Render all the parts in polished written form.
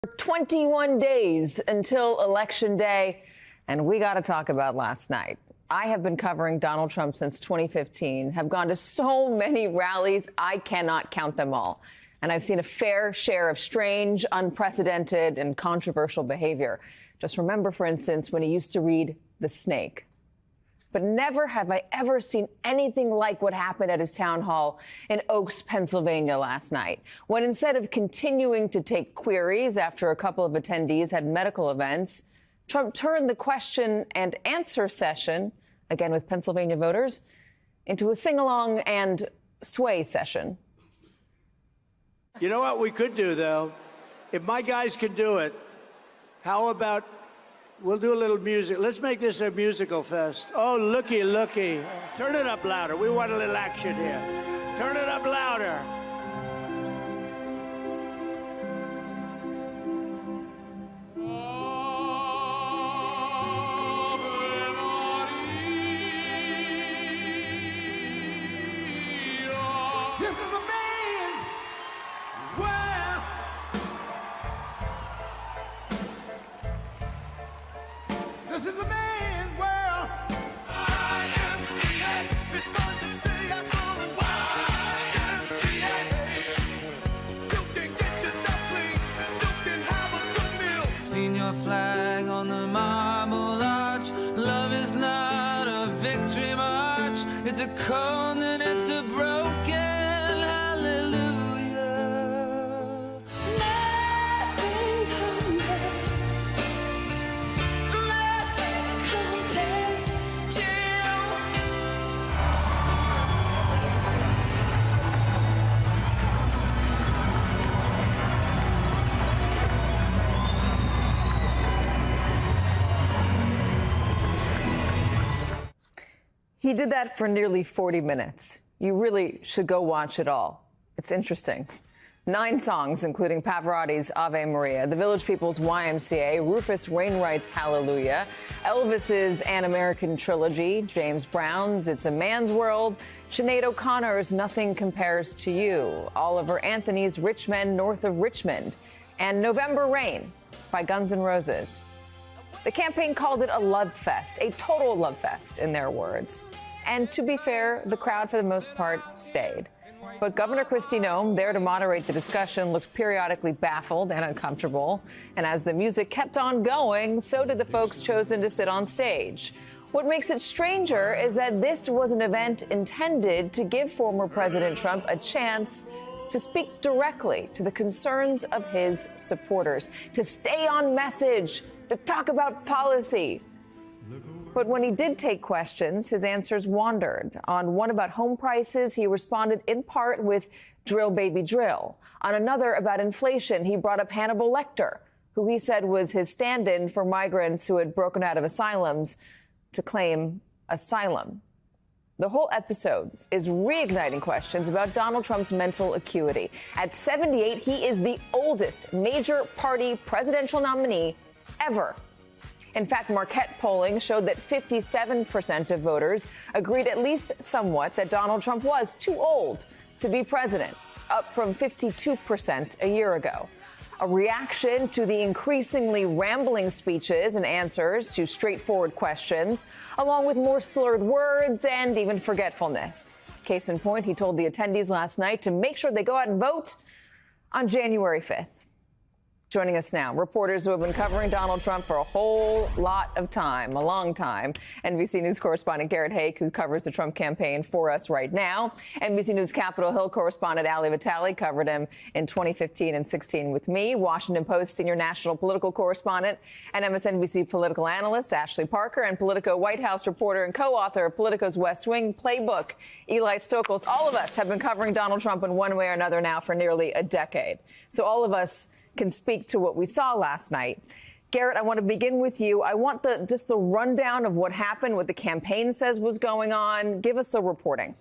21 days until Election Day, and we got to talk about last night. I have been covering Donald Trump since 2015, have gone to so many rallies, I cannot count them all. And I've seen a fair share of strange, unprecedented, and controversial behavior. Just remember, for instance, when he used to read The Snake. But never have I ever seen anything like what happened at his town hall in Oaks, Pennsylvania last night, when instead of continuing to take queries after a couple of attendees had medical events, Trump turned the question and answer session, again with Pennsylvania voters, into a sing-along and sway session. You know what we could do, though? If my guys can do it, how about we'll do a little music. Let's make this a musical fest. Oh, looky, looky. Turn it up louder. We want a little action here. Turn it up louder. This is a man's world. This is a man's world. YMCA. It's fun to stay at home. YMCA. You can get yourself clean. You can have a good meal. Seen your flag on the Marble Arch. Love is not a victory march. It's a cold and it's a broken hallelujah. Nothing compares. Nothing compares to you. He did that for nearly 40 minutes. You really should go watch it all. It's interesting. 9 songs, including Pavarotti's Ave Maria, the Village People's YMCA, Rufus Wainwright's Hallelujah, Elvis's An American Trilogy, James Brown's It's a Man's World, Sinead O'Connor's Nothing Compares to You, Oliver Anthony's Rich Men North of Richmond, and November Rain by Guns N' Roses. The campaign called it a love fest, a total love fest, in their words. And to be fair, the crowd, for the most part, stayed. But Governor Kristi Noem, there to moderate the discussion, looked periodically baffled and uncomfortable. And as the music kept on going, so did the folks chosen to sit on stage. What makes it stranger is that this was an event intended to give former President Trump a chance to speak directly to the concerns of his supporters, to stay on message, to talk about policy. But when he did take questions, his answers wandered. On one about home prices, he responded in part with drill, baby, drill. On another about inflation, he brought up Hannibal Lecter, who he said was his stand-in for migrants who had broken out of asylums to claim asylum. The whole episode is reigniting questions about Donald Trump's mental acuity. At 78, he is the oldest major party presidential nominee ever. In fact, Marquette polling showed that 57% of voters agreed at least somewhat that Donald Trump was too old to be president, up from 52% a year ago. A reaction to the increasingly rambling speeches and answers to straightforward questions, along with more slurred words and even forgetfulness. Case in point, he told the attendees last night to make sure they go out and vote on January 5th. Joining us now, reporters who have been covering Donald Trump for a whole lot of time, a long time. NBC News correspondent Garrett Haake, who covers the Trump campaign for us right now. NBC News Capitol Hill correspondent Ali Vitale covered him in 2015 and 16 with me. Washington Post senior national political correspondent and MSNBC political analyst Ashley Parker, and Politico White House reporter and co-author of Politico's West Wing Playbook, Eli Stokols. All of us have been covering Donald Trump in one way or another now for nearly a decade. So all of us can speak to what we saw last night. Garrett, I want to begin with you. I want just the rundown of what happened, what the campaign says was going on. Give us the reporting.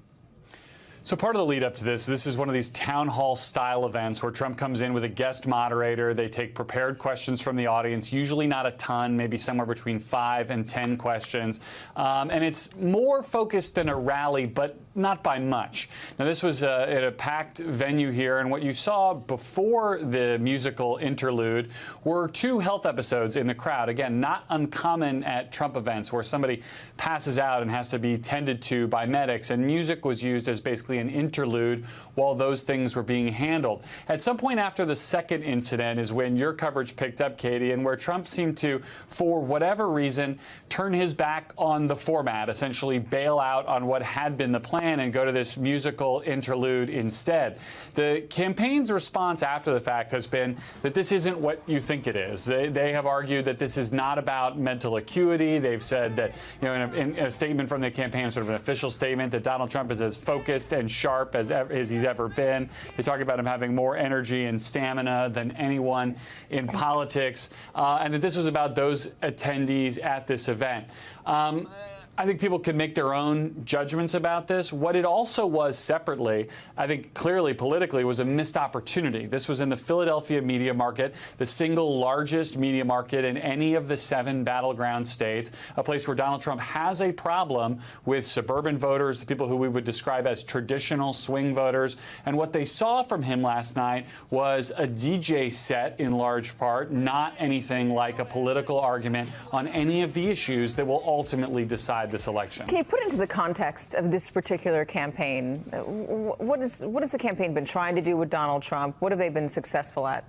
So part of the lead up to this is one of these town hall style events where Trump comes in with a guest moderator. They take prepared questions from the audience, usually not a ton, maybe somewhere between 5 and 10 questions. And it's more focused than a rally, but not by much. Now, this was at a packed venue here, and what you saw before the musical interlude were 2 health episodes in the crowd. Again, not uncommon at Trump events where somebody passes out and has to be tended to by medics, and music was used as basically an interlude while those things were being handled. At some point after the second incident is when your coverage picked up, Katie, and where Trump seemed to, for whatever reason, turn his back on the format, essentially bail out on what had been the plan and go to this musical interlude instead. The campaign's response after the fact has been that this isn't what you think it is. They have argued that this is not about mental acuity. They've said that, you know, in a statement from the campaign, sort of an official statement, that Donald Trump is as focused and sharp as he's ever been. They talk about him having more energy and stamina than anyone in politics, and that this was about those attendees at this event. I think people can make their own judgments about this. What it also was separately, I think clearly politically, was a missed opportunity. This was in the Philadelphia media market, the single largest media market in any of the 7 battleground states, a place where Donald Trump has a problem with suburban voters, the people who we would describe as traditional swing voters. And what they saw from him last night was a DJ set in large part, not anything like a political argument on any of the issues that will ultimately decide this election. Can you put into the context of this particular campaign? What has the campaign been trying to do with Donald Trump? What have they been successful at?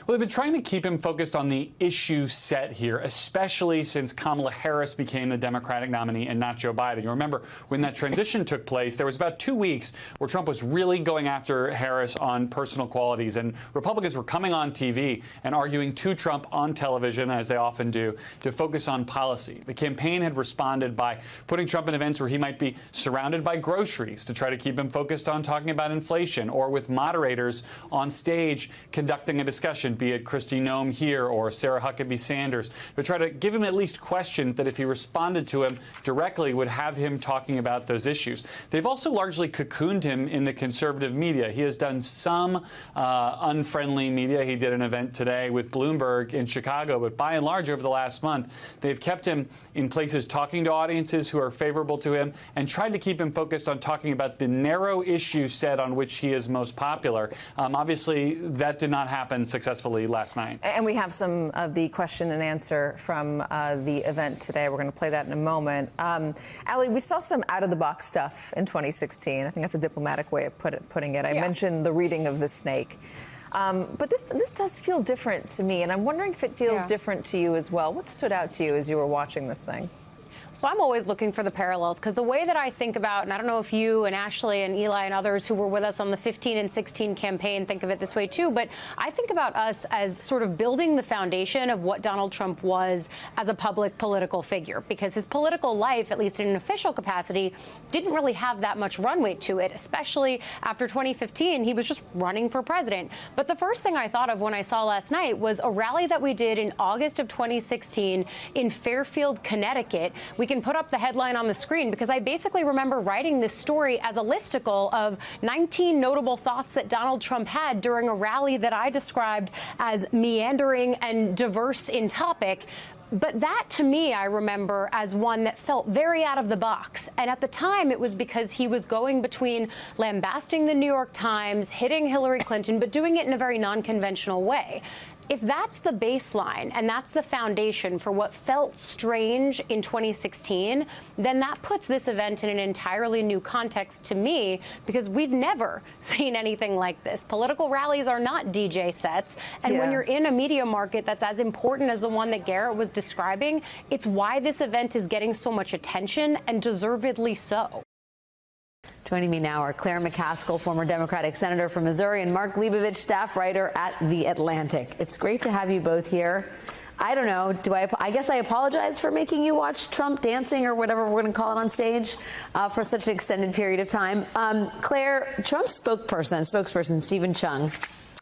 Well, they've been trying to keep him focused on the issue set here, especially since Kamala Harris became the Democratic nominee and not Joe Biden. You remember when that transition took place, there was about 2 weeks where Trump was really going after Harris on personal qualities, and Republicans were coming on TV and arguing to Trump on television, as they often do, to focus on policy. The campaign had responded by putting Trump in events where he might be surrounded by groceries to try to keep him focused on talking about inflation, or with moderators on stage conducting a discussion, be it Kristi Noem here or Sarah Huckabee Sanders, to try to give him at least questions that if he responded to him directly would have him talking about those issues. They've also largely cocooned him in the conservative media. He has done some unfriendly media. He did an event today with Bloomberg in Chicago, but by and large over the last month, they've kept him in places talking to audiences who are favorable to him and tried to keep him focused on talking about the narrow issue set on which he is most popular. Obviously, that did not happen successfully last night. And we have some of the question and answer from the event today. We're going to play that in a moment. Ali, we saw some out-of-the-box stuff in 2016. I think that's a diplomatic way of putting it. I mentioned the reading of the snake. But this does feel different to me, and I'm wondering if it feels different to you as well. What stood out to you as you were watching this thing? So I'm always looking for the parallels, because the way that I think about, and I don't know if you and Ashley and Eli and others who were with us on the 15 and 16 campaign think of it this way too, but I think about us as sort of building the foundation of what Donald Trump was as a public political figure, because his political life, at least in an official capacity, didn't really have that much runway to it, especially after 2015. He was just running for president. But the first thing I thought of when I saw last night was a rally that we did in August of 2016 in Fairfield, Connecticut. We can put up the headline on the screen, because I basically remember writing this story as a listicle of 19 notable thoughts that Donald Trump had during a rally that I described as meandering and diverse in topic. But that, to me, I remember as one that felt very out of the box. And at the time, it was because he was going between lambasting the New York Times, hitting Hillary Clinton, but doing it in a very non-conventional way. If that's the baseline and that's the foundation for what felt strange in 2016, then that puts this event in an entirely new context to me, because we've never seen anything like this. Political rallies are not DJ sets. And when you're in a media market that's as important as the one that Garrett was describing, it's why this event is getting so much attention, and deservedly so. Joining me now are Claire McCaskill, former Democratic Senator from Missouri, and Mark Leibovich, staff writer at The Atlantic. It's great to have you both here. I don't know, I guess I apologize for making you watch Trump dancing, or whatever we're going to call it, on stage for such an extended period of time. Claire, Trump's spokesperson Stephen Chung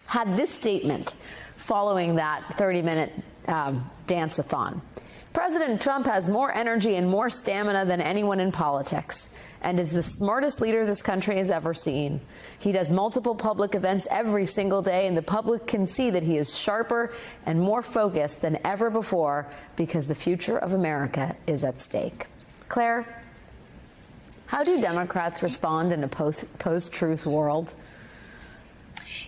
had this statement following that 30-minute dance-a-thon. President Trump has more energy and more stamina than anyone in politics and is the smartest leader this country has ever seen. He does multiple public events every single day, and the public can see that he is sharper and more focused than ever before because the future of America is at stake. Claire, how do Democrats respond in a post-truth world?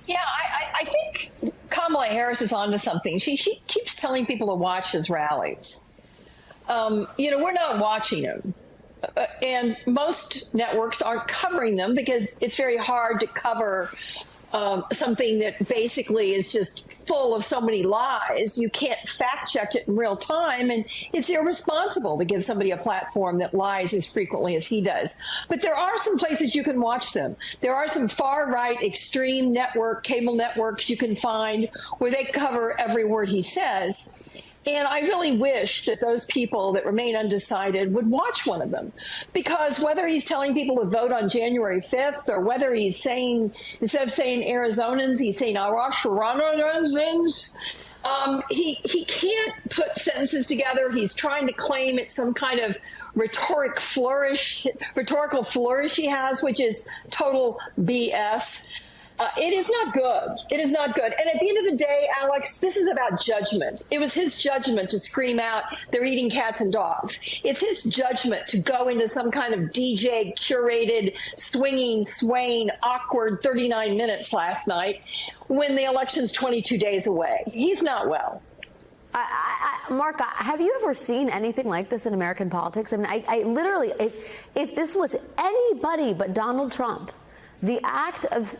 Yeah, I think Kamala Harris is onto something. She keeps telling people to watch his rallies. We're not watching them. And most networks aren't covering them because it's very hard to cover something that basically is just full of so many lies. You can't fact check it in real time, and it's irresponsible to give somebody a platform that lies as frequently as he does. But there are some places you can watch them. There are some far-right extreme cable networks you can find where they cover every word he says. And I really wish that those people that remain undecided would watch one of them, because whether he's telling people to vote on January 5th or whether he's saying, instead of saying Arizonans, he's saying Arizonans, he can't put sentences together. He's trying to claim it's some kind of rhetorical flourish he has, which is total BS. It is not good. It is not good. And at the end of the day, Alex, this is about judgment. It was his judgment to scream out, they're eating cats and dogs. It's his judgment to go into some kind of DJ curated, swaying, awkward 39 minutes last night when the election's 22 days away. He's not well. Mark, have you ever seen anything like this in American politics? I mean, I literally, if this was anybody but Donald Trump, the act of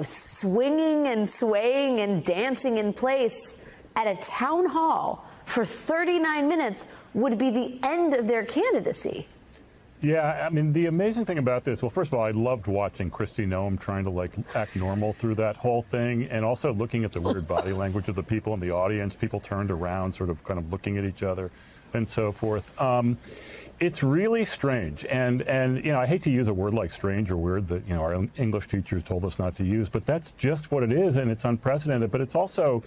swinging and swaying and dancing in place at a town hall for 39 minutes would be the end of their candidacy. Yeah, I mean, the amazing thing about this, well, first of all, I loved watching Kristi Noem trying to, act normal through that whole thing, and also looking at the weird body language of the people in the audience. People turned around, sort of kind of looking at each other and so forth. It's really strange, and I hate to use a word like strange or weird that our English teachers told us not to use, but that's just what it is, and it's unprecedented. But it's also,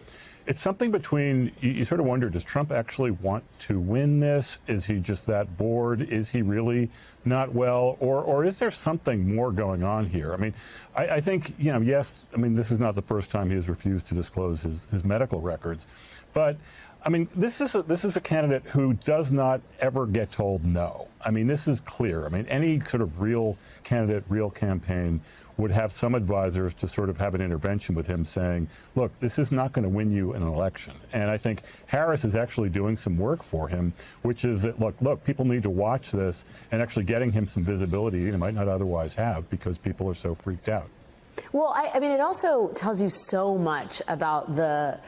it's something between, you sort of wonder, does Trump actually want to win this? Is he just that bored? Is he really not well? Or is there something more going on here? I mean, I think, yes, I mean, this is not the first time he has refused to disclose his medical records, but I mean, this is a candidate who does not ever get told no. I mean, this is clear. I mean, any sort of real candidate, real campaign would have some advisors to sort of have an intervention with him saying, look, this is not going to win you an election. And I think Harris is actually doing some work for him, which is that, look, people need to watch this, and actually getting him some visibility he might not otherwise have because people are so freaked out. Well, I mean, it also tells you so much about the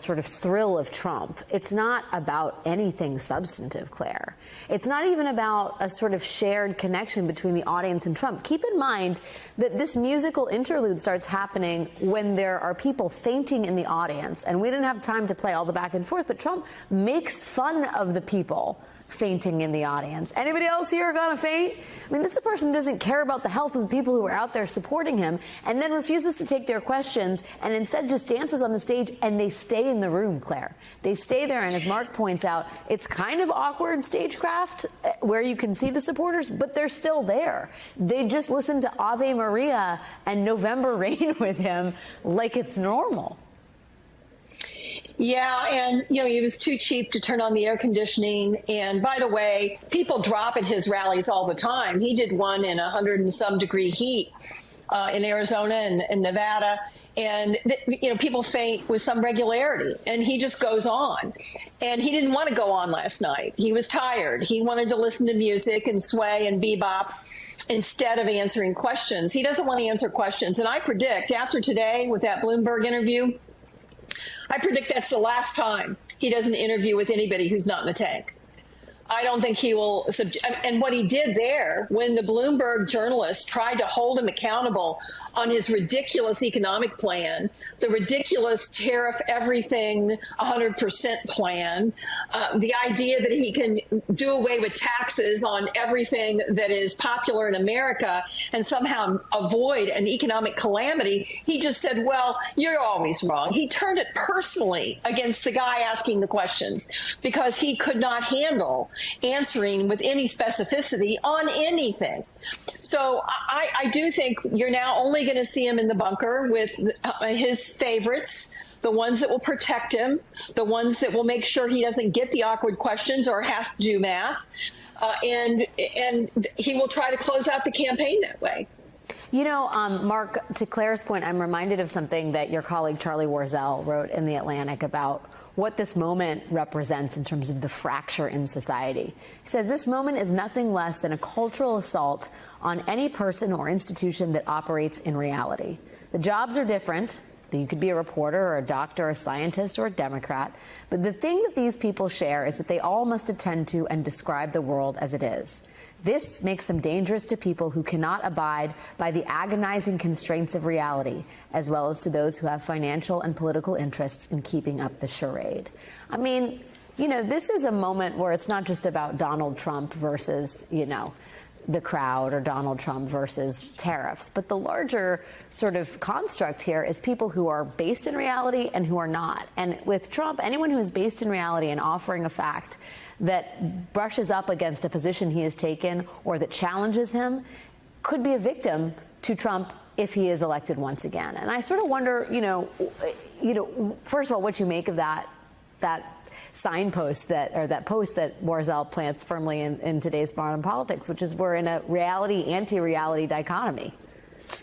sort of thrill of Trump. It's not about anything substantive, Claire. It's not even about a sort of shared connection between the audience and Trump. Keep in mind that this musical interlude starts happening when there are people fainting in the audience. And we didn't have time to play all the back and forth, but Trump makes fun of the people fainting in the audience. Anybody else here gonna faint? I mean, this is a person who doesn't care about the health of the people who are out there supporting him, and then refuses to take their questions, and instead just dances on the stage, and they stay in the room, Claire. They stay there, and as Mark points out, it's kind of awkward stagecraft where you can see the supporters, but they're still there. They just listen to Ave Maria and November Rain with him like it's normal. Yeah, and, he was too cheap to turn on the air conditioning. And by the way, people drop at his rallies all the time. He did one in 100 and some degree heat in Arizona and Nevada. And, people faint with some regularity, and he just goes on. And he didn't want to go on last night. He was tired. He wanted to listen to music and sway and bebop instead of answering questions. He doesn't want to answer questions. And I predict after today with that Bloomberg interview, I predict that's the last time he does an interview with anybody who's not in the tank. I don't think he will. And what he did there, when the Bloomberg journalist tried to hold him accountable on his ridiculous economic plan, the ridiculous tariff everything 100% plan, the idea that he can do away with taxes on everything that is popular in America and somehow avoid an economic calamity, he just said, well, you're always wrong. He turned it personally against the guy asking the questions because he could not handle answering with any specificity on anything. So I do think you're now only going to see him in the bunker with his favorites, the ones that will protect him, the ones that will make sure he doesn't get the awkward questions or has to do math. And he will try to close out the campaign that way. You know, Mark, to Claire's point, I'm reminded of something that your colleague Charlie Warzel wrote in The Atlantic about what this moment represents in terms of the fracture in society. He says this moment is nothing less than a cultural assault on any person or institution that operates in reality. The jobs are different. You could be a reporter or a doctor or a scientist or a Democrat. But the thing that these people share is that they all must attend to and describe the world as it is. This makes them dangerous to people who cannot abide by the agonizing constraints of reality, as well as to those who have financial and political interests in keeping up the charade. I mean, you know, this is a moment where it's not just about Donald Trump versus, you know, the crowd or Donald Trump versus tariffs. But the larger sort of construct here is people who are based in reality and who are not. And with Trump, anyone who is based in reality and offering a fact that brushes up against a position he has taken or that challenges him could be a victim to Trump if he is elected once again. And I sort of wonder, you know, first of all, what you make of that signpost that post that Warzel plants firmly in today's modern politics, which is we're in a reality, anti-reality dichotomy.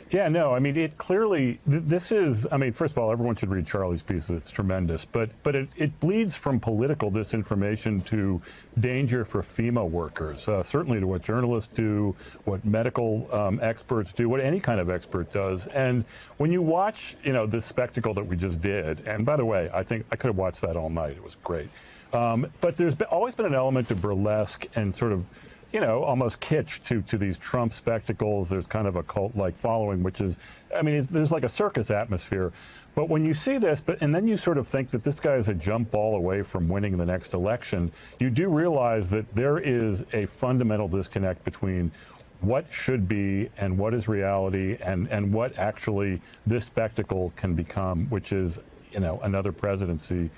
Yeah, no, I mean, it clearly, this is, I mean, first of all, everyone should read Charlie's piece. It's tremendous. But it bleeds from political disinformation to danger for FEMA workers, certainly to what journalists do, what medical experts do, what any kind of expert does. And when you watch, you know, this spectacle that we just did, and by the way, I think I could have watched that all night. It was great. But there's always been an element of burlesque and sort of, you know, almost kitsch to these Trump spectacles. There's kind of a cult-like following, which is, I mean, there's like a circus atmosphere. But when you see this, and then you sort of think that this guy is a jump ball away from winning the next election, you do realize that there is a fundamental disconnect between what should be and what is reality and what actually this spectacle can become, which is, you know, another presidency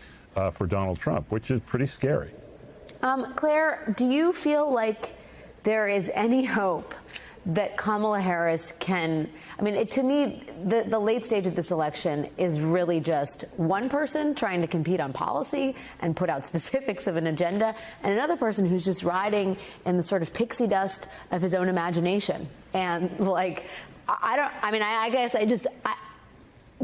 for Donald Trump, which is pretty scary. Claire, do you feel like there is any hope that Kamala Harris can, I mean, to me, the late stage of this election is really just one person trying to compete on policy and put out specifics of an agenda, and another person who's just riding in the sort of pixie dust of his own imagination. And like,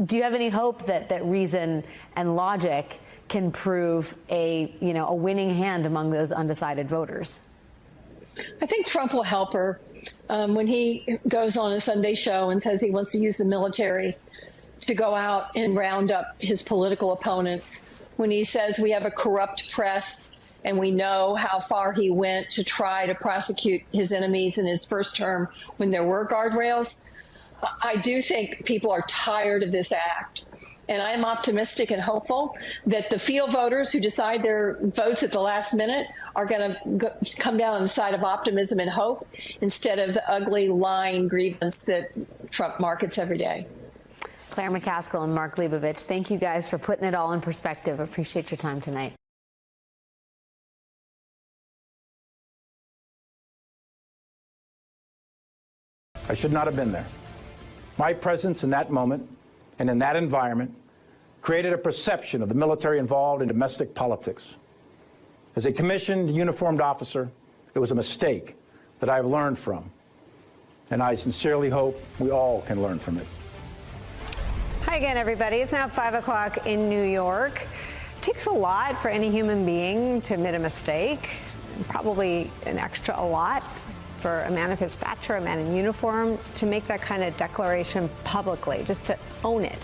do you have any hope that reason and logic can prove a winning hand among those undecided voters? I think Trump will help her when he goes on a Sunday show and says he wants to use the military to go out and round up his political opponents, when he says we have a corrupt press and we know how far he went to try to prosecute his enemies in his first term when there were guardrails. I do think people are tired of this act. And I'm optimistic and hopeful that the field voters who decide their votes at the last minute are going to come down on the side of optimism and hope instead of the ugly, lying grievance that Trump markets every day. Claire McCaskill and Mark Leibovich, thank you guys for putting it all in perspective. Appreciate your time tonight. I should not have been there. My presence in that moment and in that environment created a perception of the military involved in domestic politics. As a commissioned uniformed officer, it was a mistake that I have learned from, and I sincerely hope we all can learn from it. Hi again, everybody. It's now 5 o'clock in New York. It takes a lot for any human being to admit a mistake, probably an extra a lot for a man of his stature, a man in uniform, to make that kind of declaration publicly, just to own it.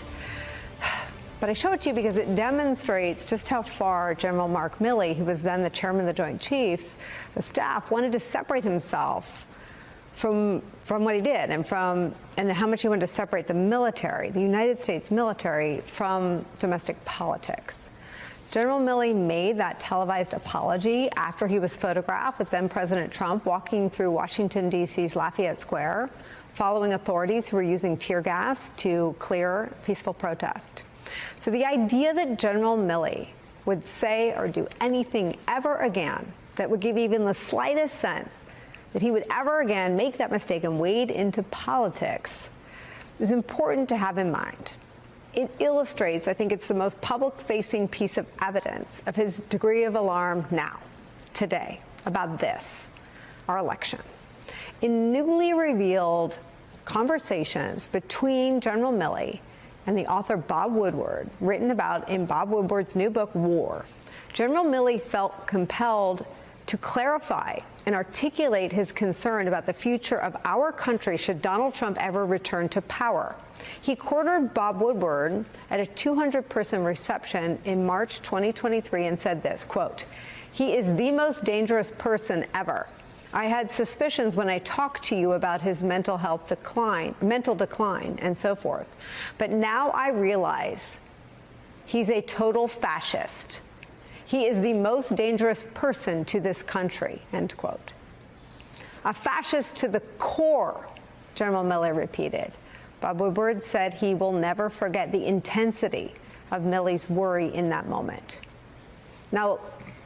But I show it to you because it demonstrates just how far General Mark Milley, who was then the chairman of the Joint Chiefs, the staff, wanted to separate himself from what he did and how much he wanted to separate the military, the United States military, from domestic politics. General Milley made that televised apology after he was photographed with then President Trump walking through Washington, D.C.'s Lafayette Square, following authorities who were using tear gas to clear peaceful protest. So the idea that General Milley would say or do anything ever again that would give even the slightest sense that he would ever again make that mistake and wade into politics is important to have in mind. It illustrates, I think it's the most public-facing piece of evidence of his degree of alarm now, today, about this, our election. In newly revealed conversations between General Milley and the author Bob Woodward, written about in Bob Woodward's new book, War, General Milley felt compelled to clarify and articulate his concern about the future of our country should Donald Trump ever return to power. He cornered Bob Woodward at a 200-person reception in March 2023 and said this, quote, "He is the most dangerous person ever. I had suspicions when I talked to you about his mental decline, and so forth. But now I realize he's a total fascist. He is the most dangerous person to this country," end quote. A fascist to the core, General Milley repeated. Bob Woodward said he will never forget the intensity of Milley's worry in that moment. Now,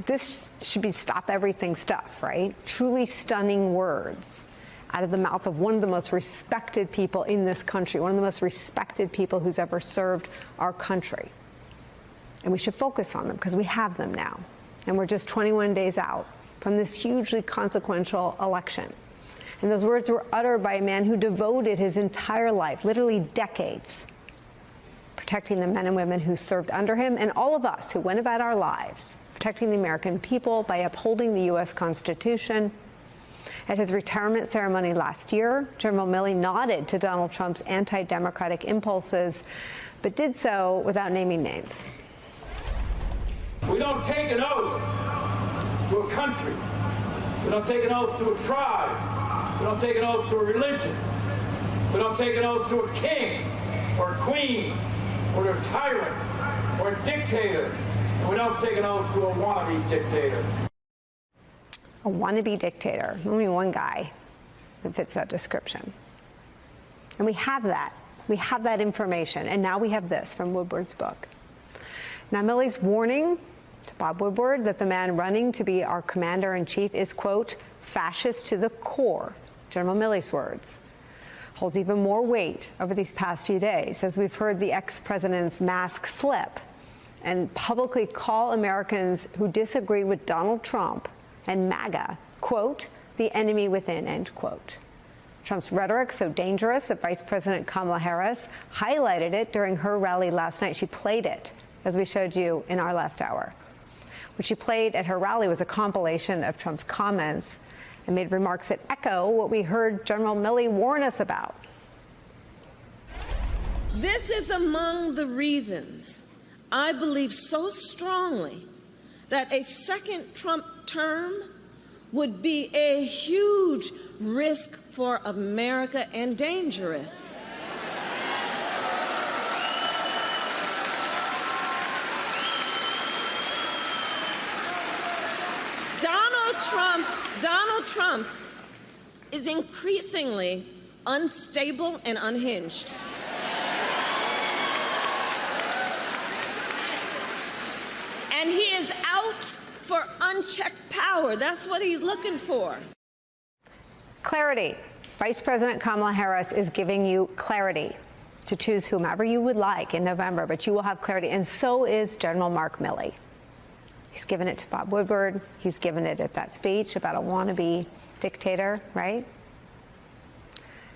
this should be stop everything stuff, right? Truly stunning words out of the mouth of one of the most respected people in this country, one of the most respected people who's ever served our country. And we should focus on them because we have them now. And we're just 21 days out from this hugely consequential election. And those words were uttered by a man who devoted his entire life, literally decades, protecting the men and women who served under him and all of us who went about our lives, protecting the American people by upholding the U.S. Constitution. At his retirement ceremony last year, General Milley nodded to Donald Trump's anti-democratic impulses, but did so without naming names. We don't take an oath to a country. We don't take an oath to a tribe. We don't take an oath to a religion. We don't take an oath to a king or a queen or a tyrant or a dictator. And we don't take an oath to a wannabe dictator. A wannabe dictator. Only one guy that fits that description. And we have that. We have that information. And now we have this from Woodward's book. Now, Milley's warning to Bob Woodward that the man running to be our commander-in-chief is, quote, fascist to the core, General Milley's words, holds even more weight over these past few days as we've heard the ex-president's mask slip and publicly call Americans who disagree with Donald Trump and MAGA, quote, the enemy within, end quote. Trump's rhetoric so dangerous that Vice President Kamala Harris highlighted it during her rally last night. She played it, as we showed you in our last hour. What she played at her rally was a compilation of Trump's comments and made remarks that echo what we heard General Milley warn us about. This is among the reasons I believe so strongly that a second Trump term would be a huge risk for America and dangerous. Donald Trump is increasingly unstable and unhinged. And he is out for unchecked power. That's what he's looking for. Clarity. Vice President Kamala Harris is giving you clarity to choose whomever you would like in November, but you will have clarity, and so is General Mark Milley. He's given it to Bob Woodward. He's given it at that speech about a wannabe dictator, right?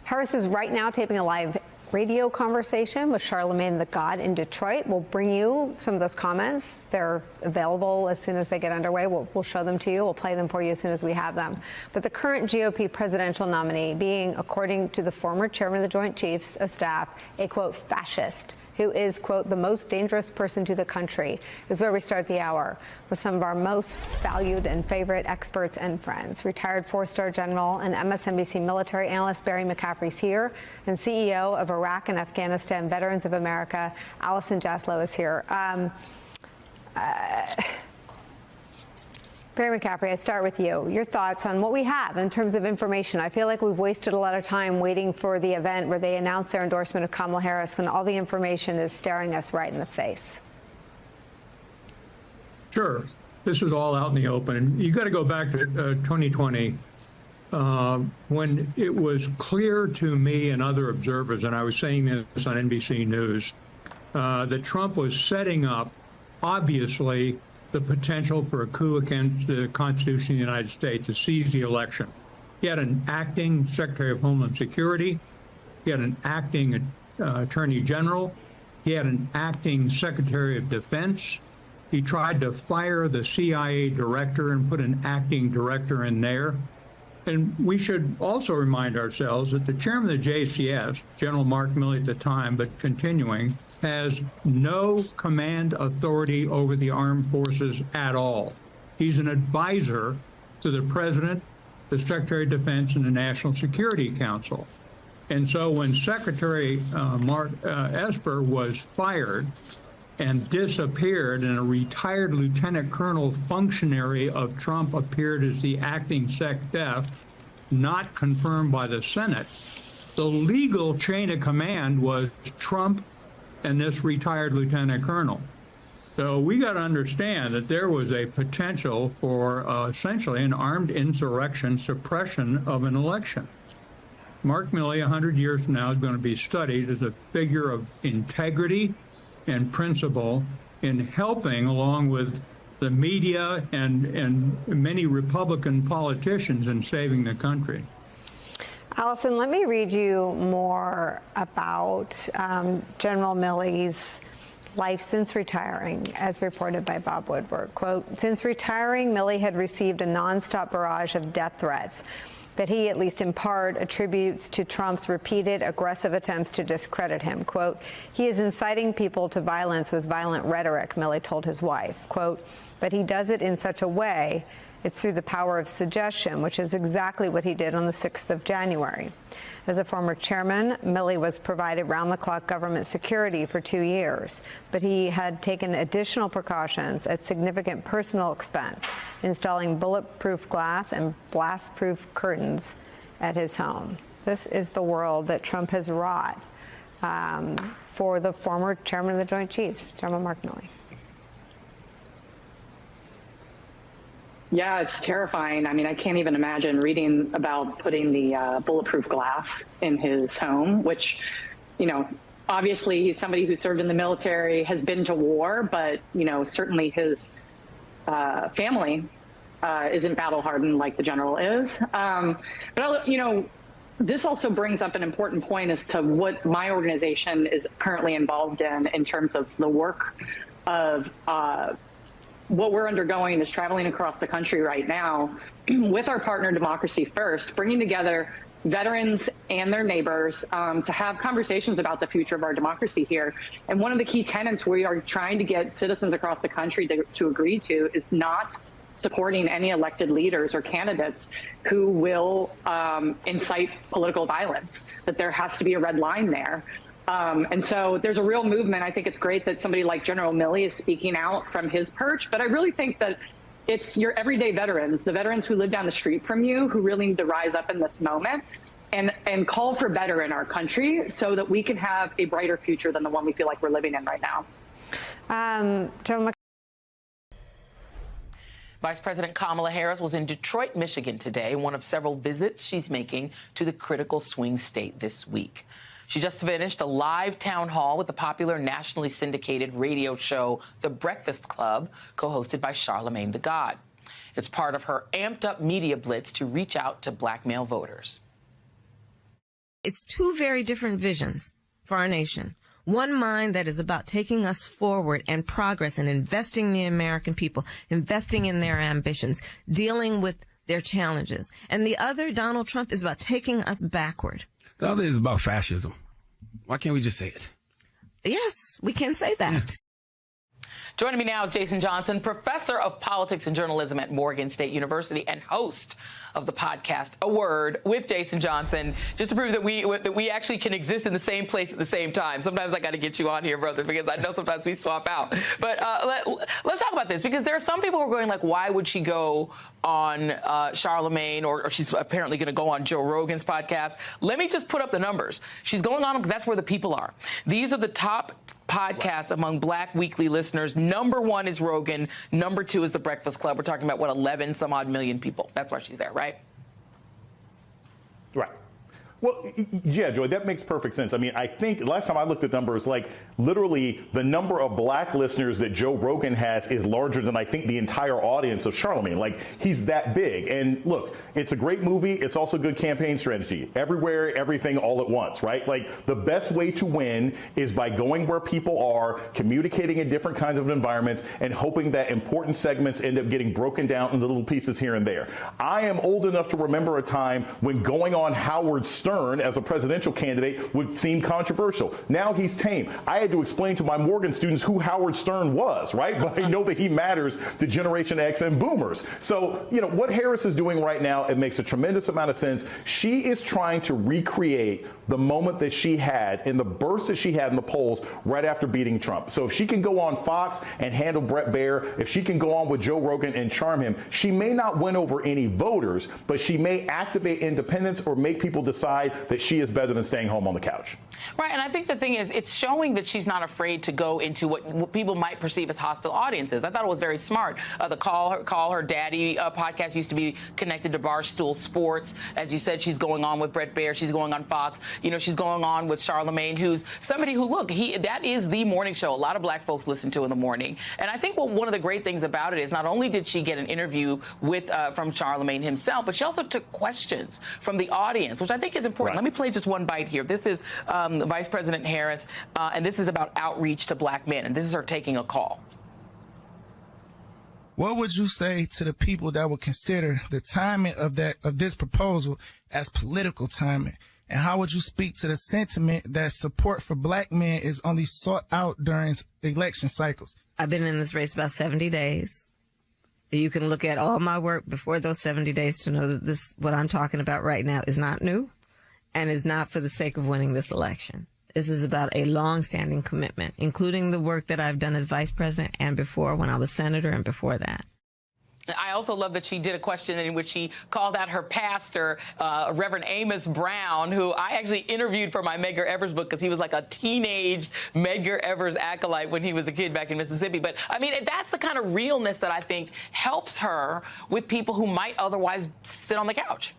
Harris is right now taping a live radio conversation with Charlemagne the God in Detroit. We'll bring you some of those comments. They're available as soon as they get underway. We'll show them to you. We'll play them for you as soon as we have them. But the current GOP presidential nominee being, according to the former chairman of the Joint Chiefs of Staff, a, quote, fascist who is, quote, the most dangerous person to the country, is where we start the hour with some of our most valued and favorite experts and friends. Retired four-star general and MSNBC military analyst Barry McCaffrey's here, and CEO of Iraq and Afghanistan Veterans of America, Allison Jaslow, is here. Barry McCaffrey, I start with you. Your thoughts on what we have in terms of information. I feel like we've wasted a lot of time waiting for the event where they announce their endorsement of Kamala Harris when all the information is staring us right in the face. Sure. This is all out in the open. And you got to go back to 2020 when it was clear to me and other observers, and I was saying this on NBC News, that Trump was setting up, obviously, the potential for a coup against the Constitution of the United States to seize the election. He had an acting Secretary of Homeland Security. He had an acting Attorney General. He had an acting Secretary of Defense. He tried to fire the CIA director and put an acting director in there. And we should also remind ourselves that the chairman of the JCS, General Mark Milley at the time, but continuing, has no command authority over the armed forces at all. He's an advisor to the president, the Secretary of Defense, and the National Security Council. And so when Secretary Mark Esper was fired and disappeared, and a retired lieutenant colonel functionary of Trump appeared as the acting SecDef, not confirmed by the Senate, the legal chain of command was Trump and this retired lieutenant colonel. So we got to understand that there was a potential for essentially an armed insurrection suppression of an election. Mark Milley, 100 years from now, is going to be studied as a figure of integrity and principle in helping, along with the media and many Republican politicians, in saving the country. Allison, let me read you more about General Milley's life since retiring, as reported by Bob Woodward. Quote, since retiring, Milley had received a nonstop barrage of death threats that he, at least in part, attributes to Trump's repeated aggressive attempts to discredit him. Quote, he is inciting people to violence with violent rhetoric, Milley told his wife. Quote, but he does it in such a way, it's through the power of suggestion, which is exactly what he did on the 6th of January. As a former chairman, Milley was provided round-the-clock government security for 2 years, but he had taken additional precautions at significant personal expense, installing bulletproof glass and blast-proof curtains at his home. This is the world that Trump has wrought for the former chairman of the Joint Chiefs, General Mark Milley. Yeah, it's terrifying. I mean, I can't even imagine reading about putting the bulletproof glass in his home, which, you know, obviously he's somebody who served in the military, has been to war, but, you know, certainly his family isn't battle hardened like the general is. But, you know, this also brings up an important point as to what my organization is currently involved in terms of the work of what we're undergoing is traveling across the country right now with our partner Democracy First, bringing together veterans and their neighbors to have conversations about the future of our democracy here. And one of the key tenets we are trying to get citizens across the country to agree to is not supporting any elected leaders or candidates who will incite political violence, that there has to be a red line there. And so there's a real movement. I think it's great that somebody like General Milley is speaking out from his perch, but I really think that it's your everyday veterans, the veterans who live down the street from you, who really need to rise up in this moment and call for better in our country so that we can have a brighter future than the one we feel like we're living in right now. Vice President Kamala Harris was in Detroit, Michigan today, one of several visits she's making to the critical swing state this week. She just finished a live town hall with the popular nationally syndicated radio show The Breakfast Club, co-hosted by Charlamagne tha God. It's part of her amped-up media blitz to reach out to black male voters. It's two very different visions for our nation. One mind that is about taking us forward and progress and investing in the American people, investing in their ambitions, dealing with their challenges. And the other, Donald Trump, is about taking us backward. The other is about fascism. Why can't we just say it? Yes, we can say that. Joining me now is Jason Johnson, professor of politics and journalism at Morgan State University and host of the podcast A Word with Jason Johnson, just to prove that we actually can exist in the same place at the same time. Sometimes I got to get you on here, brother, because I know sometimes we swap out. But let's talk about this, because there are some people who are going like, why would she go on Charlemagne, or she's apparently going to go on Joe Rogan's podcast? Let me just put up the numbers. She's going on because that's where the people are. These are the top podcasts among Black weekly listeners. Number 1 is Rogan. Number 2 is The Breakfast Club. We're talking about, what, 11 some odd million people. That's why she's there, right? Right. Well, yeah, Joy, that makes perfect sense. I mean, I think last time I looked at numbers, like literally the number of Black listeners that Joe Rogan has is larger than I think the entire audience of Charlemagne. Like, he's that big. And look, it's a great movie. It's also good campaign strategy. Everywhere, everything, all at once, right? Like, the best way to win is by going where people are, communicating in different kinds of environments, and hoping that important segments end up getting broken down into little pieces here and there. I am old enough to remember a time when going on Howard Stern as a presidential candidate would seem controversial. Now he's tame. I had to explain to my Morgan students who Howard Stern was, right? But I know that he matters to Generation X and boomers. So, you know, what Harris is doing right now, it makes a tremendous amount of sense. She is trying to recreate the moment that she had in the burst that she had in the polls right after beating Trump. So if she can go on Fox and handle Bret Baier, if she can go on with Joe Rogan and charm him, she may not win over any voters, but she may activate independents or make people decide that she is better than staying home on the couch. Right, and I think the thing is, it's showing that she's not afraid to go into what people might perceive as hostile audiences. I thought it was very smart. The Call Her Daddy podcast used to be connected to Barstool Sports. As you said, she's going on with Bret Baier. She's going on Fox. You know, she's going on with Charlemagne, who's somebody who, look, that is the morning show a lot of Black folks listen to in the morning. And I think one of the great things about it is not only did she get an interview with from Charlemagne himself, but she also took questions from the audience, which I think is important. Right. Let me play just one bite here. This is Vice President Harris, and this is about outreach to Black men, and this is her taking a call. What would you say to the people that would consider the timing of this proposal as political timing? And how would you speak to the sentiment that support for Black men is only sought out during election cycles? I've been in this race about 70 days. You can look at all my work before those 70 days to know that what I'm talking about right now is not new and is not for the sake of winning this election. This is about a long-standing commitment, including the work that I've done as vice president and before when I was senator and before that. I also love that she did a question in which she called out her pastor, Reverend Amos Brown, who I actually interviewed for my Medgar Evers book because he was like a teenage Medgar Evers acolyte when he was a kid back in Mississippi. But, I mean, that's the kind of realness that I think helps her with people who might otherwise sit on the couch.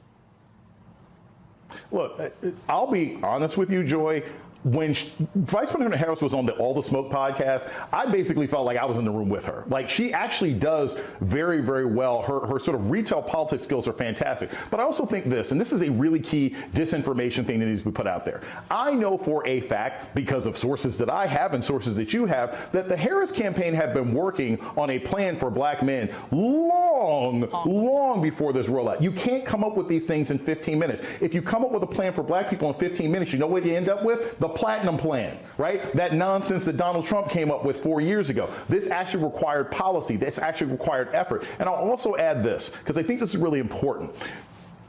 Look, I'll be honest with you, Joy. When Vice President Harris was on the All the Smoke podcast, I basically felt like I was in the room with her. Like, she actually does very, very well. Her sort of retail politics skills are fantastic. But I also think this, and this is a really key disinformation thing that needs to be put out there. I know for a fact, because of sources that I have and sources that you have, that the Harris campaign had been working on a plan for Black men long before this rollout. You can't come up with these things in 15 minutes. If you come up with a plan for Black people in 15 minutes, you know what you end up with? The Platinum Plan, right? That nonsense that Donald Trump came up with 4 years ago. This actually required policy. This actually required effort. And I'll also add this, because I think this is really important.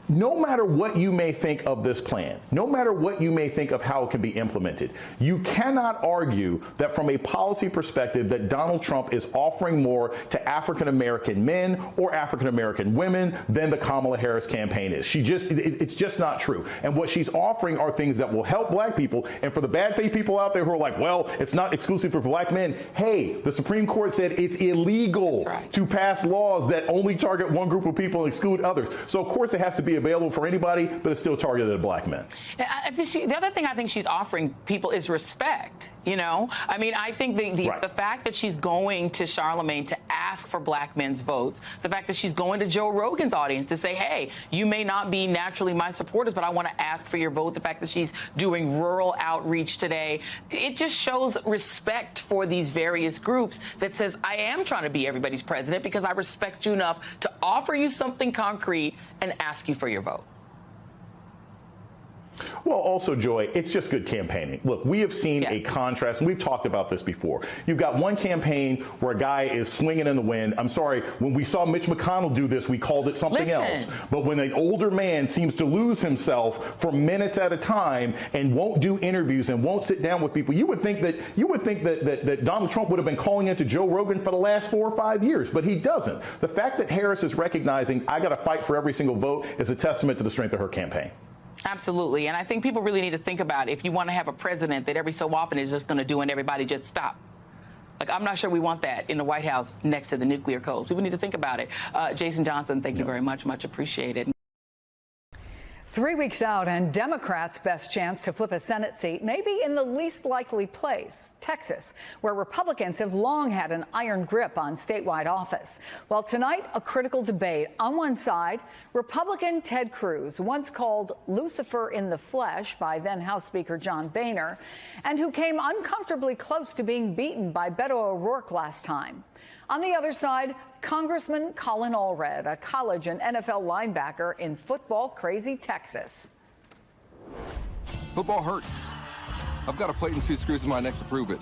No matter what you may think of this plan, no matter what you may think of how it can be implemented, you cannot argue that from a policy perspective that Donald Trump is offering more to African-American men or African-American women than the Kamala Harris campaign is. It's just not true. And what she's offering are things that will help Black people. And for the bad faith people out there who are like, well, it's not exclusive for Black men. Hey, the Supreme Court said it's illegal to pass laws that only target one group of people and exclude others. So of course it has to be available for anybody, but it's still targeted at Black men. The other thing I think she's offering people is respect. You know, I mean, I think the fact that she's going to Charlemagne to ask for Black men's votes, the fact that she's going to Joe Rogan's audience to say, hey, you may not be naturally my supporters, but I want to ask for your vote. The fact that she's doing rural outreach today, it just shows respect for these various groups that says, I am trying to be everybody's president because I respect you enough to offer you something concrete and ask you for your vote. Well, also, Joy, it's just good campaigning. Look, we have seen a contrast, and we've talked about this before. You've got one campaign where a guy is swinging in the wind. I'm sorry, when we saw Mitch McConnell do this, we called it something else. But when an older man seems to lose himself for minutes at a time and won't do interviews and won't sit down with people, you would think that Donald Trump would have been calling into Joe Rogan for the last 4 or 5 years, but he doesn't. The fact that Harris is recognizing I got to fight for every single vote is a testament to the strength of her campaign. Absolutely. And I think people really need to think about if you want to have a president that every so often is just going to do and everybody just stop. Like, I'm not sure we want that in the White House next to the nuclear codes. People need to think about it. Jason Johnson, thank you very much. Much appreciated. 3 weeks out, and Democrats' best chance to flip a Senate seat may be in the least likely place, Texas, where Republicans have long had an iron grip on statewide office. Well, tonight, a critical debate. On one side, Republican Ted Cruz, once called Lucifer in the flesh by then House Speaker John Boehner, and who came uncomfortably close to being beaten by Beto O'Rourke last time. On the other side, Congressman Colin Allred, a college and NFL linebacker in football-crazy Texas. Football hurts. I've got a plate and 2 screws in my neck to prove it.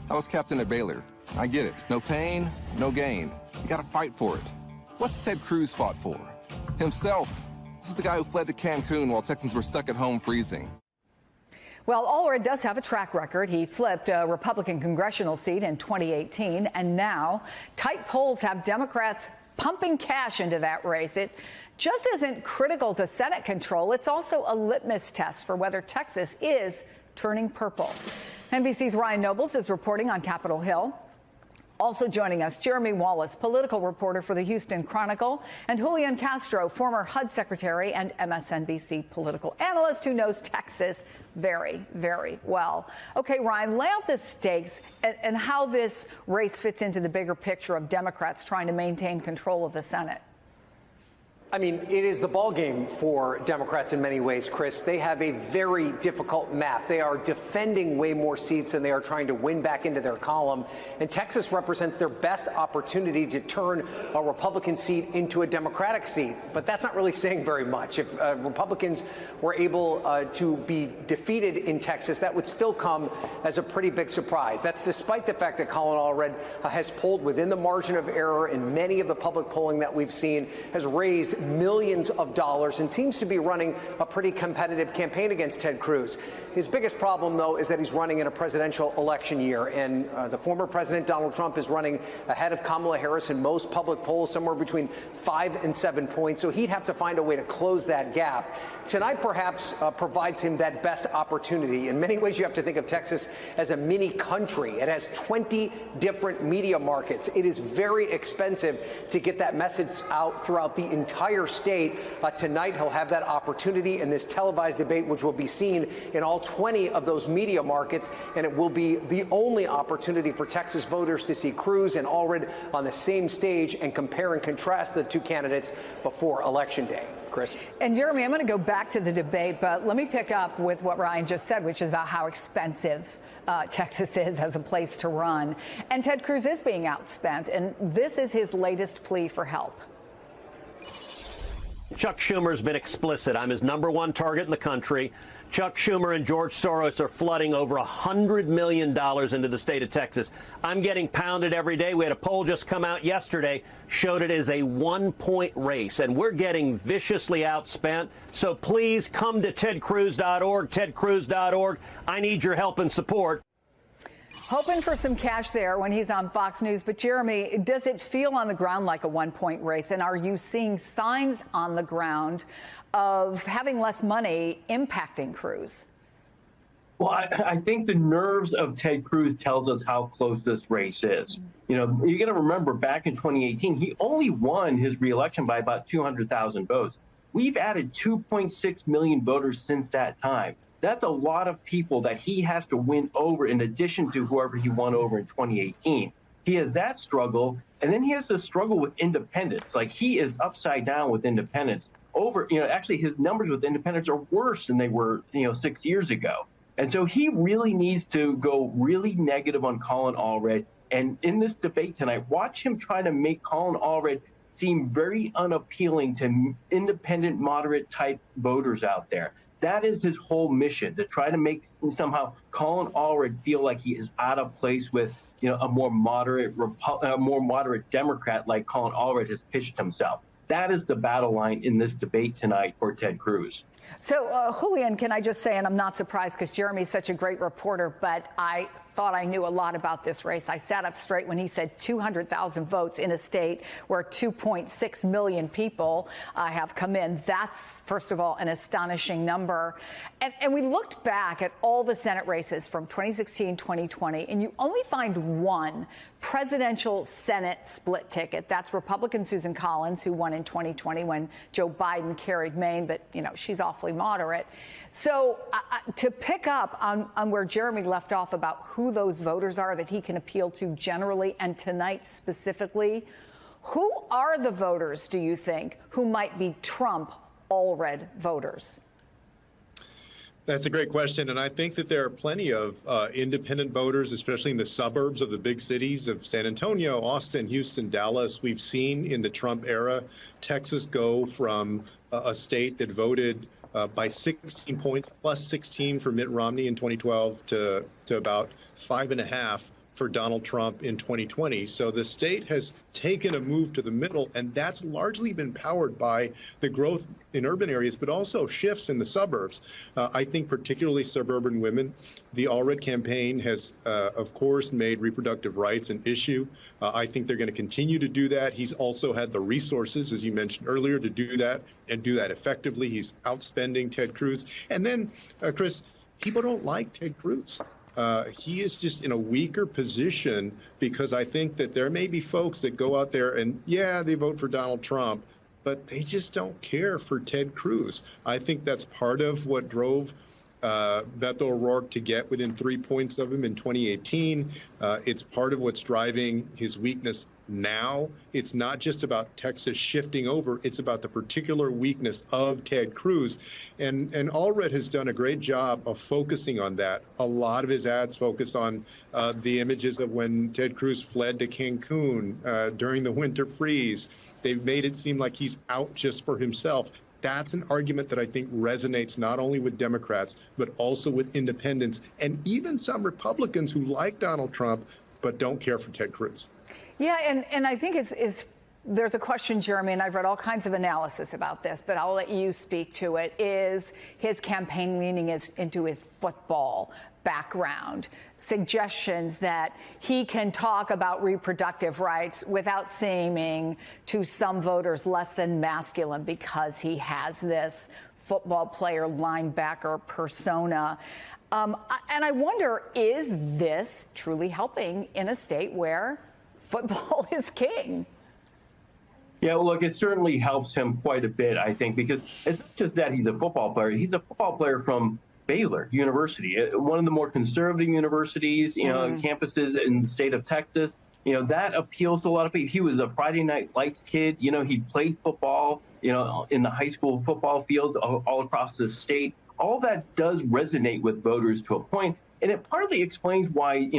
I was captain at Baylor. I get it. No pain, no gain. You gotta fight for it. What's Ted Cruz fought for? Himself. This is the guy who fled to Cancun while Texans were stuck at home freezing. Well, Allred does have a track record. He flipped a Republican congressional seat in 2018, and now tight polls have Democrats pumping cash into that race. It just isn't critical to Senate control. It's also a litmus test for whether Texas is turning purple. NBC's Ryan Nobles is reporting on Capitol Hill. Also joining us, Jeremy Wallace, political reporter for the Houston Chronicle, and Julian Castro, former HUD secretary and MSNBC political analyst who knows Texas very, very well. Okay, Ryan, lay out the stakes and how this race fits into the bigger picture of Democrats trying to maintain control of the Senate. I mean, it is the ball game for Democrats in many ways, Chris. They have a very difficult map. They are defending way more seats than they are trying to win back into their column. And Texas represents their best opportunity to turn a Republican seat into a Democratic seat. But that's not really saying very much. If Republicans were able to be defeated in Texas, that would still come as a pretty big surprise. That's despite the fact that Colin Allred has polled within the margin of error, and many of the public polling that we've seen has raised millions of dollars and seems to be running a pretty competitive campaign against Ted Cruz. His biggest problem, though, is that he's running in a presidential election year, and the former president, Donald Trump, is running ahead of Kamala Harris in most public polls, somewhere between 5 and 7 points, so he'd have to find a way to close that gap. Tonight, perhaps, provides him that best opportunity. In many ways, you have to think of Texas as a mini country. It has 20 different media markets. It is very expensive to get that message out throughout the entire state. Tonight, he'll have that opportunity in this televised debate, which will be seen in all 20 of those media markets, and it will be the only opportunity for Texas voters to see Cruz and Allred on the same stage and compare and contrast the two candidates before Election Day. Chris. And Jeremy, I'm going to go back to the debate, but let me pick up with what Ryan just said, which is about how expensive Texas is as a place to run. And Ted Cruz is being outspent, and this is his latest plea for help. Chuck Schumer's been explicit. I'm his #1 target in the country. Chuck Schumer and George Soros are flooding over $100 million into the state of Texas. I'm getting pounded every day. We had a poll just come out yesterday, showed it as a 1-point race, and we're getting viciously outspent. So please come to tedcruz.org, tedcruz.org. I need your help and support. Hoping for some cash there when he's on Fox News. But, Jeremy, does it feel on the ground like a 1-point race? And are you seeing signs on the ground of having less money impacting Cruz? Well, I think the nerves of Ted Cruz tells us how close this race is. You know, you got to remember back in 2018, he only won his reelection by about 200,000 votes. We've added 2.6 million voters since that time. That's a lot of people that he has to win over in addition to whoever he won over in 2018. He has that struggle, and then he has to struggle with independents. Like, he is upside down with independents. Actually, his numbers with independents are worse than they were, 6 years ago. And so he really needs to go really negative on Colin Allred. And in this debate tonight, watch him try to make Colin Allred seem very unappealing to independent, moderate type voters out there. That is his whole mission, to try to make somehow Colin Allred feel like he is out of place with, a more moderate Democrat like Colin Allred has pitched himself. That is the battle line in this debate tonight for Ted Cruz. So, Julian, can I just say, and I'm not surprised because Jeremy's such a great reporter, but I thought I knew a lot about this race. I sat up straight when he said 200,000 votes in a state where 2.6 million people have come in. That's, first of all, an astonishing number. And we looked back at all the Senate races from 2016, 2020, and you only find one presidential Senate split ticket. That's Republican Susan Collins, who won in 2020 when Joe Biden carried Maine, but, she's awfully moderate. So to pick up on where Jeremy left off about who those voters are that he can appeal to generally and tonight specifically, who are the voters, do you think, who might be Trump-Allred voters? That's a great question. And I think that there are plenty of independent voters, especially in the suburbs of the big cities of San Antonio, Austin, Houston, Dallas. We've seen in the Trump era, Texas go from a state that voted by 16 points, plus 16 for Mitt Romney in 2012 to about 5.5 for Donald Trump in 2020. So the state has taken a move to the middle, and that's largely been powered by the growth in urban areas, but also shifts in the suburbs. I think particularly suburban women. The Allred campaign has, of course, made reproductive rights an issue. I think they're going to continue to do that. He's also had the resources, as you mentioned earlier, to do that and do that effectively. He's outspending Ted Cruz. And then, Chris, people don't like Ted Cruz. He is just in a weaker position because I think that there may be folks that go out there and, yeah, they vote for Donald Trump, but they just don't care for Ted Cruz. I think that's part of what drove Beto O'Rourke to get within 3 points of him in 2018. It's part of what's driving his weakness now. It's not just about Texas shifting over. It's about the particular weakness of Ted Cruz. And Allred has done a great job of focusing on that. A lot of his ads focus on the images of when Ted Cruz fled to Cancun during the winter freeze. They've made it seem like he's out just for himself. That's an argument that I think resonates not only with Democrats, but also with independents and even some Republicans who like Donald Trump, but don't care for Ted Cruz. Yeah, and I think there's a question, Jeremy, and I've read all kinds of analysis about this, but I'll let you speak to it. Is his campaign leaning into his football background? Suggestions that he can talk about reproductive rights without seeming to some voters less than masculine because he has this football player linebacker persona. And I wonder, is this truly helping in a state where football is king? Yeah, well, look, it certainly helps him quite a bit, I think, because it's not just that he's a football player. He's a football player from Baylor University, one of the more conservative universities, campuses in the state of Texas. That appeals to a lot of people. He was a Friday Night Lights kid. He played football, in the high school football fields all across the state. All that does resonate with voters to a point. And it partly explains why,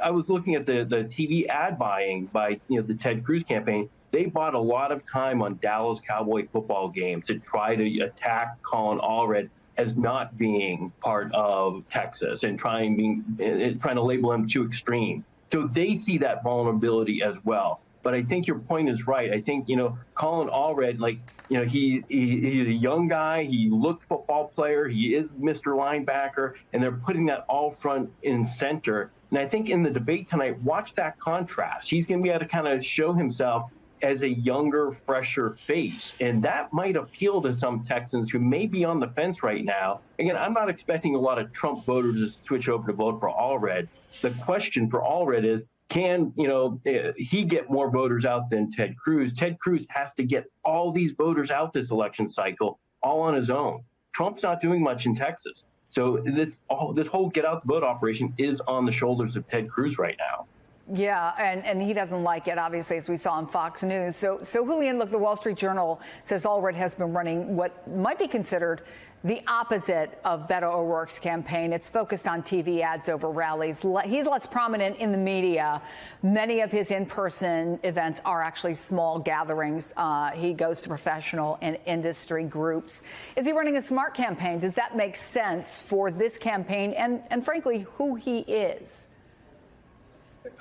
I was looking at the TV ad buying by, the Ted Cruz campaign. They bought a lot of time on Dallas Cowboy football games to try to attack Colin Allred as not being part of Texas and trying to label him too extreme. So they see that vulnerability as well. But I think your point is right. I think, Colin Allred, he's a young guy. He looks football player. He is Mr. Linebacker, and they're putting that all front and center. And I think in the debate tonight, watch that contrast. He's going to be able to kind of show himself as a younger, fresher face. And that might appeal to some Texans who may be on the fence right now. Again, I'm not expecting a lot of Trump voters to switch over to vote for Allred. The question for Allred is, can he get more voters out than Ted Cruz? Ted Cruz has to get all these voters out this election cycle all on his own. Trump's not doing much in Texas. So this whole get out the vote operation is on the shoulders of Ted Cruz right now. Yeah, and he doesn't like it, obviously, as we saw on Fox News. So Julian, look, the Wall Street Journal says Allred has been running what might be considered the opposite of Beto O'Rourke's campaign. It's focused on TV ads over rallies. He's less prominent in the media. Many of his in-person events are actually small gatherings. He goes to professional and industry groups. Is he running a smart campaign? Does that make sense for this campaign and frankly, who he is?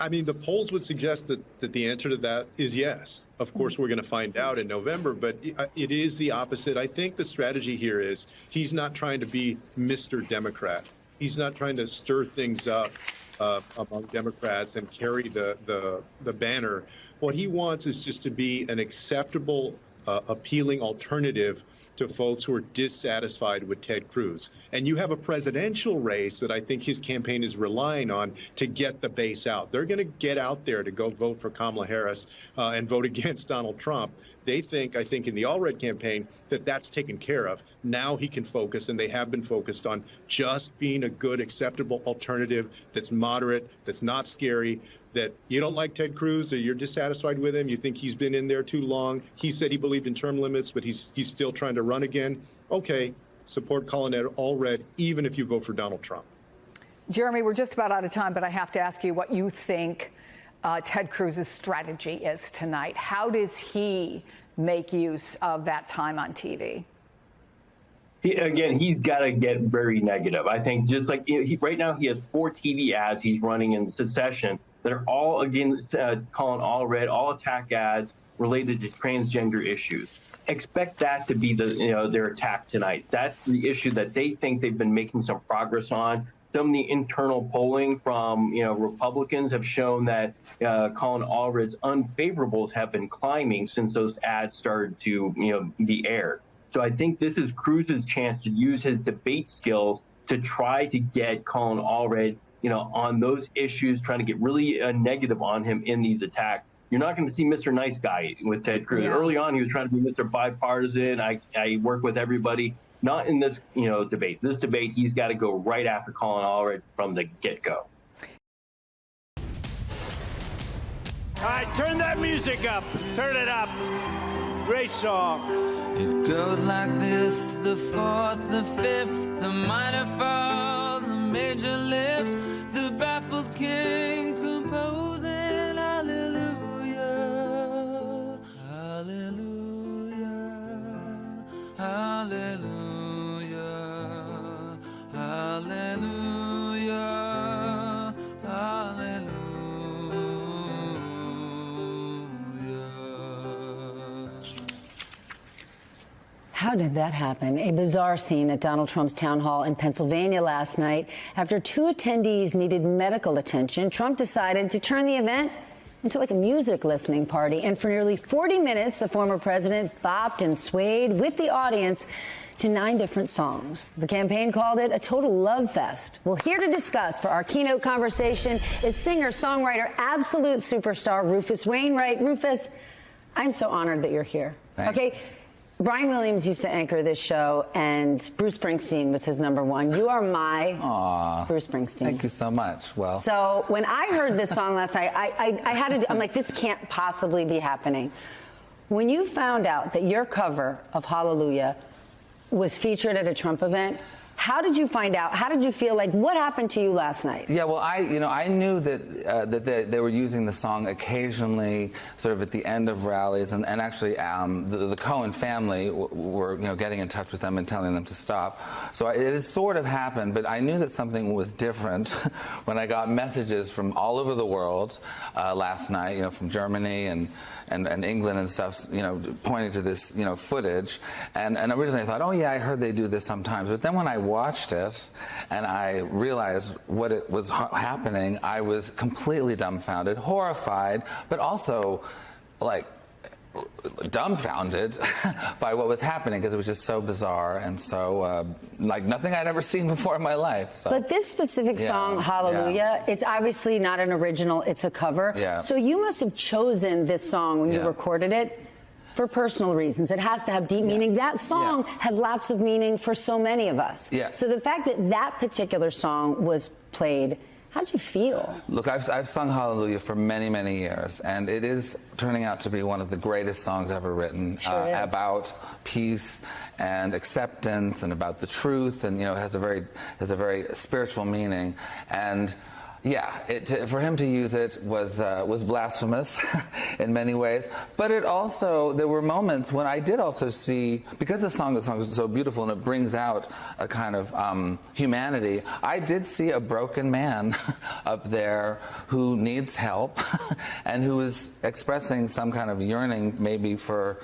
I mean, the polls would suggest that the answer to that is yes. Of course, we're going to find out in November, but it is the opposite. I think the strategy here is he's not trying to be Mr. Democrat. He's not trying to stir things up among Democrats and carry the banner. What he wants is just to be an acceptable, appealing alternative to folks who are dissatisfied with Ted Cruz. And you have a presidential race that I think his campaign is relying on to get the base out. They're going to get out there to go vote for Kamala Harris and vote against Donald Trump. They think, I think in the Allred campaign, that that's taken care of. Now he can focus, and they have been focused on just being a good, acceptable alternative that's moderate, that's not scary, that you don't like Ted Cruz or you're dissatisfied with him, you think he's been in there too long. He said he believed in term limits, but he's still trying to run again. Okay, support Colin Allred, even if you vote for Donald Trump. Jeremy, we're just about out of time, but I have to ask you what you think Ted Cruz's strategy is tonight. How does he make use of that time on TV? He's got to get very negative. I think just like right now, he has 4 TV ads he's running in succession that are all against Colin Allred, all attack ads related to transgender issues. Expect that to be their attack tonight. That's the issue that they think they've been making some progress on. Some of the internal polling from Republicans have shown that Colin Allred's unfavorables have been climbing since those ads started to be aired. So I think this is Cruz's chance to use his debate skills to try to get Colin Allred on those issues, trying to get really negative on him in these attacks. You're not going to see Mr. Nice Guy with Ted Cruz. Yeah. Early on, he was trying to be Mr. Bipartisan. I work with everybody. Not in this, debate. This debate, he's got to go right after Colin Allred from the get-go. All right, turn that music up. Turn it up. Great song. It goes like this: the fourth, the fifth, the minor fall, the major lift, the baffled king composing hallelujah, hallelujah, hallelujah. Hallelujah, hallelujah. How did that happen? A bizarre scene at Donald Trump's town hall in Pennsylvania last night. After 2 attendees needed medical attention, Trump decided to turn the event into like a music listening party. And for nearly 40 minutes, the former president bopped and swayed with the audience to 9 different songs. The campaign called it a total love fest. Well, here to discuss for our keynote conversation is singer-songwriter, absolute superstar Rufus Wainwright. Rufus, I'm so honored that you're here. Thanks. Okay, Brian Williams used to anchor this show, and Bruce Springsteen was his #1. You are my Bruce Springsteen. Thank you so much. Well, so when I heard this song last night, I had to. I'm like, this can't possibly be happening. When you found out that your cover of Hallelujah was featured at a Trump event, how did you find out? How did you feel? Like, what happened to you last night? Yeah, well, I knew that they were using the song occasionally, sort of at the end of rallies, and actually the Cohen family were getting in touch with them and telling them to stop. So it has sort of happened, but I knew that something was different when I got messages from all over the world last night, from Germany and England and stuff, pointing to this, footage. And originally I thought, oh yeah, I heard they do this sometimes. But then when I watched it and I realized what it was happening, I was completely dumbfounded, horrified, but also like dumbfounded by what was happening, because it was just so bizarre and so like nothing I'd ever seen before in my life. So. But this specific song, Hallelujah, it's obviously not an original, it's a cover. Yeah. So you must have chosen this song when you recorded it for personal reasons. It has to have deep meaning. That song has lots of meaning for so many of us. Yeah. So the fact that that particular song was played, How'd you feel? Look, I've sung Hallelujah for many, many years, and it is turning out to be one of the greatest songs ever written about peace and acceptance and about the truth, and it has a very spiritual meaning. And yeah, for him to use it was blasphemous in many ways. But there were moments when I did also see, because the song is so beautiful and it brings out a kind of humanity, I did see a broken man up there who needs help and who is expressing some kind of yearning maybe for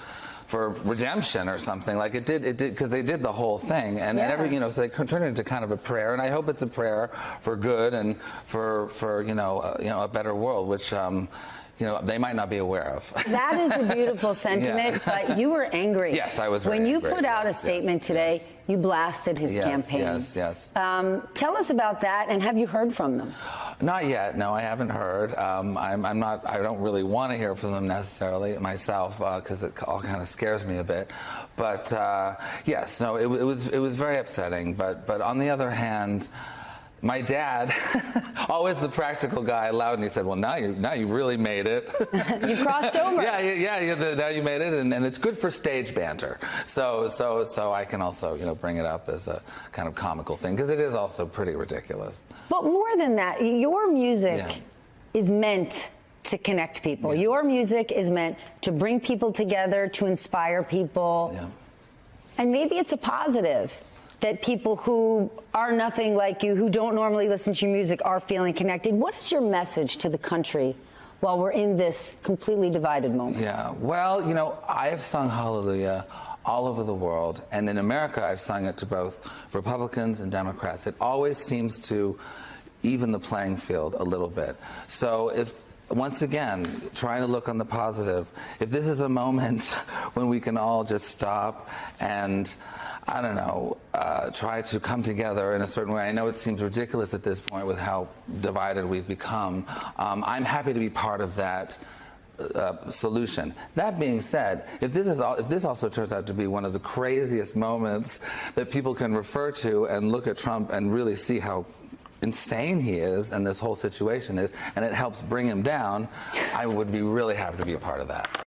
redemption or something. Like it did because they did the whole thing, and so they turned it into kind of a prayer, and I hope it's a prayer for good and for a better world, which they might not be aware of. That is a beautiful sentiment, but you were angry. Yes, I was very angry. When you put out a statement today, you blasted his campaign. Yes. Tell us about that, and have you heard from them? Not yet. No, I haven't heard. I don't really want to hear from them necessarily myself because it all kind of scares me a bit. But yes, no, it was very upsetting. But on the other hand, my dad, always the practical guy, allowed, and he said, "Well, now you've really made it. You crossed over." Yeah. Now you made it, and it's good for stage banter. So I can also bring it up as a kind of comical thing because it is also pretty ridiculous. But more than that, your music is meant to connect people. Your music is meant to bring people together, to inspire people, and maybe it's a positive that people who are nothing like you, who don't normally listen to your music, are feeling connected. What is your message to the country while we're in this completely divided moment? Yeah, well, I have sung Hallelujah all over the world, and in America I've sung it to both Republicans and Democrats. It always seems to even the playing field a little bit. So once again, trying to look on the positive, if this is a moment when we can all just stop and try to come together in a certain way. I know it seems ridiculous at this point with how divided we've become. I'm happy to be part of that solution. That being said, if this also turns out to be one of the craziest moments that people can refer to and look at Trump and really see how insane he is and this whole situation is, and it helps bring him down, I would be really happy to be a part of that.